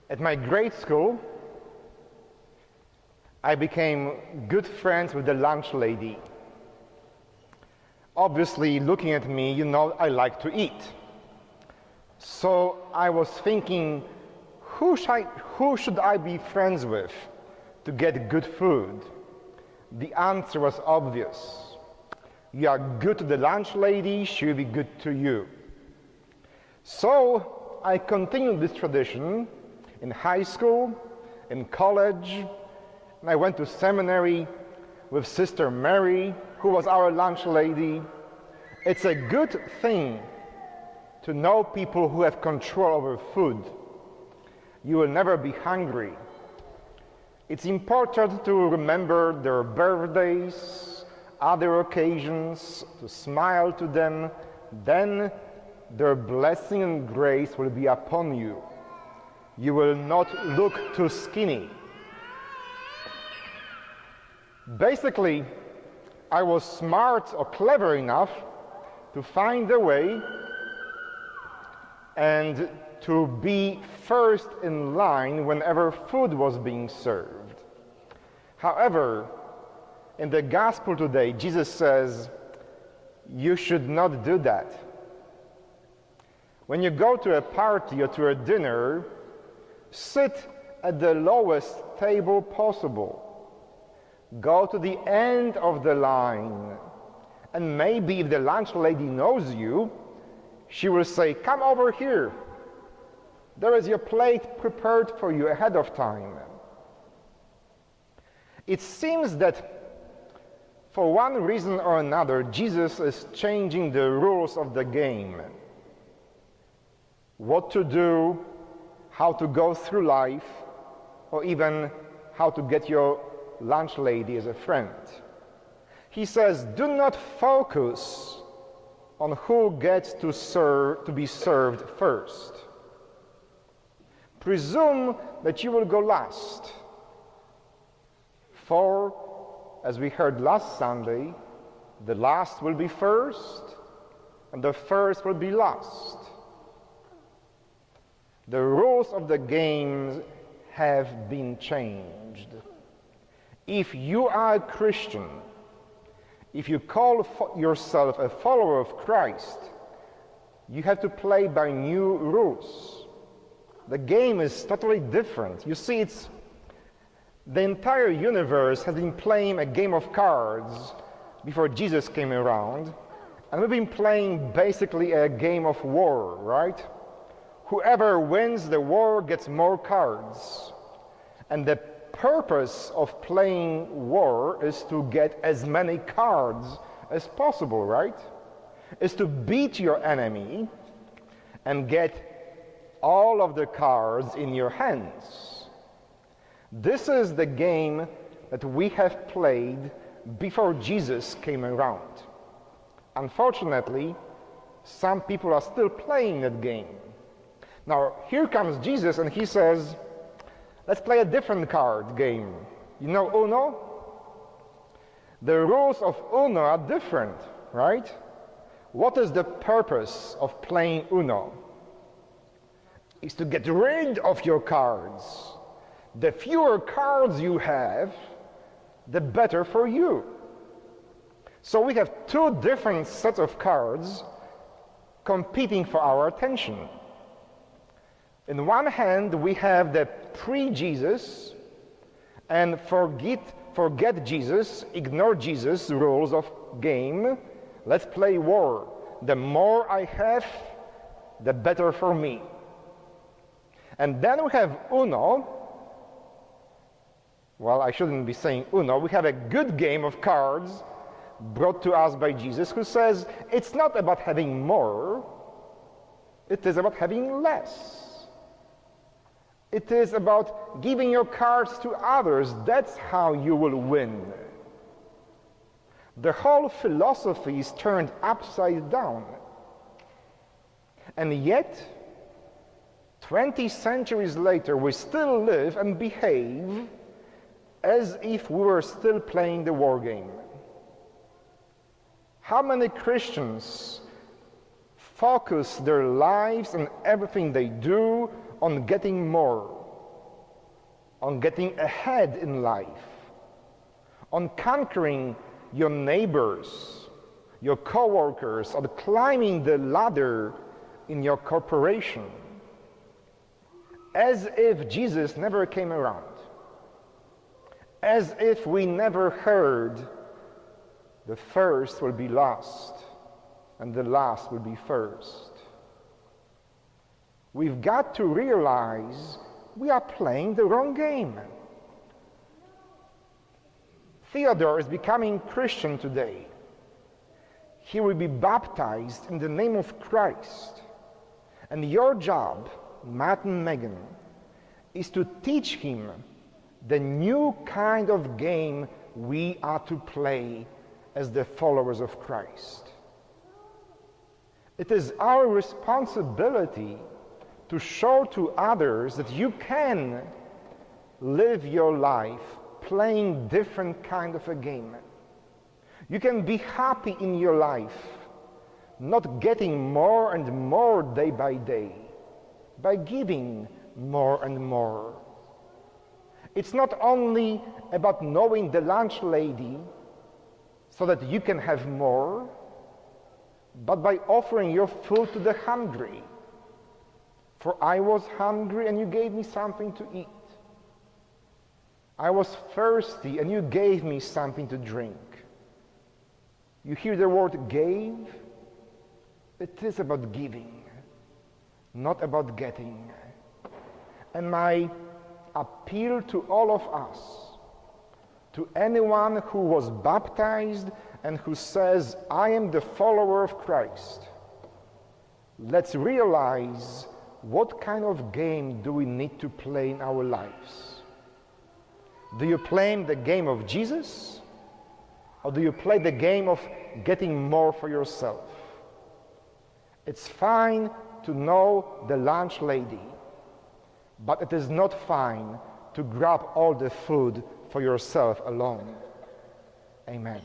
At my grade school, I became good friends with the lunch lady. Obviously, looking at me, you know I like to eat. So I was thinking, who should I be friends with to get good food? The answer was obvious. You are good to the lunch lady, she will be good to you. So I continued this tradition in high school, in college, and I went to seminary with Sister Mary, who was our lunch lady. It's a good thing to know people who have control over food. You will never be hungry. It's important to remember their birthdays, other occasions, to smile to them. Then their blessing and grace will be upon you. You will not look too skinny. Basically, I was smart or clever enough to find a way and to be first in line whenever food was being served. However, in the gospel today, Jesus says, you should not do that. When you go to a party or to a dinner, sit at the lowest table possible. Go to the end of the line. And maybe if the lunch lady knows you, she will say, come over here. There is your plate prepared for you ahead of time. It seems that for one reason or another, Jesus is changing the rules of the game. What to do, how to go through life, or even how to get your lunch lady as a friend. He says, do not focus on who gets to be served first. Presume that you will go last. For, as we heard last Sunday, the last will be first, and the first will be last. The rules of the game have been changed. If you are a Christian, if you call yourself a follower of Christ, you have to play by new rules. The game is totally different. You see, the entire universe has been playing a game of cards before Jesus came around, and we've been playing basically a game of war, right? Whoever wins the war gets more cards. And the purpose of playing war is to get as many cards as possible, right? Is to beat your enemy and get all of the cards in your hands. This is the game that we have played before Jesus came around. Unfortunately, some people are still playing that game. Now, here comes Jesus and he says, let's play a different card game. You know Uno? The rules of Uno are different, right? What is the purpose of playing Uno? Is to get rid of your cards. The fewer cards you have, the better for you. So we have two different sets of cards competing for our attention. In one hand, we have the pre-Jesus and forget Jesus, ignore Jesus rules of game. Let's play war. The more I have, the better for me. And then we have Uno. Well, I shouldn't be saying Uno. We have a good game of cards brought to us by Jesus, who says it's not about having more, it is about having less. It is about giving your cards to others. That's how you will win. The whole philosophy is turned upside down. And yet, 20 centuries later, we still live and behave as if we were still playing the war game. How many Christians focus their lives and everything they do on getting more? on getting ahead in life, on conquering your neighbors, your coworkers, or climbing the ladder in your corporation, as if Jesus never came around, as if we never heard the first will be last and the last will be first. We've got to realize we are playing the wrong game. Theodore is becoming Christian today. He will be baptized in the name of Christ. And your job, Matt and Megan, is to teach him the new kind of game we are to play as the followers of Christ. It is our responsibility to show to others that you can live your life playing different kind of a game. You can be happy in your life, not getting more and more day by day, by giving more and more. It's not only about knowing the lunch lady so that you can have more, but by offering your food to the hungry. For I was hungry and you gave me something to eat. I was thirsty and you gave me something to drink. You hear the word gave? It is about giving, not about getting. And my appeal to all of us, to anyone who was baptized and who says, I am the follower of Christ, let's realize what kind of game do we need to play in our lives. Do you play the game of Jesus? Or do you play the game of getting more for yourself? It's fine to know the lunch lady, but it is not fine to grab all the food for yourself alone. Amen.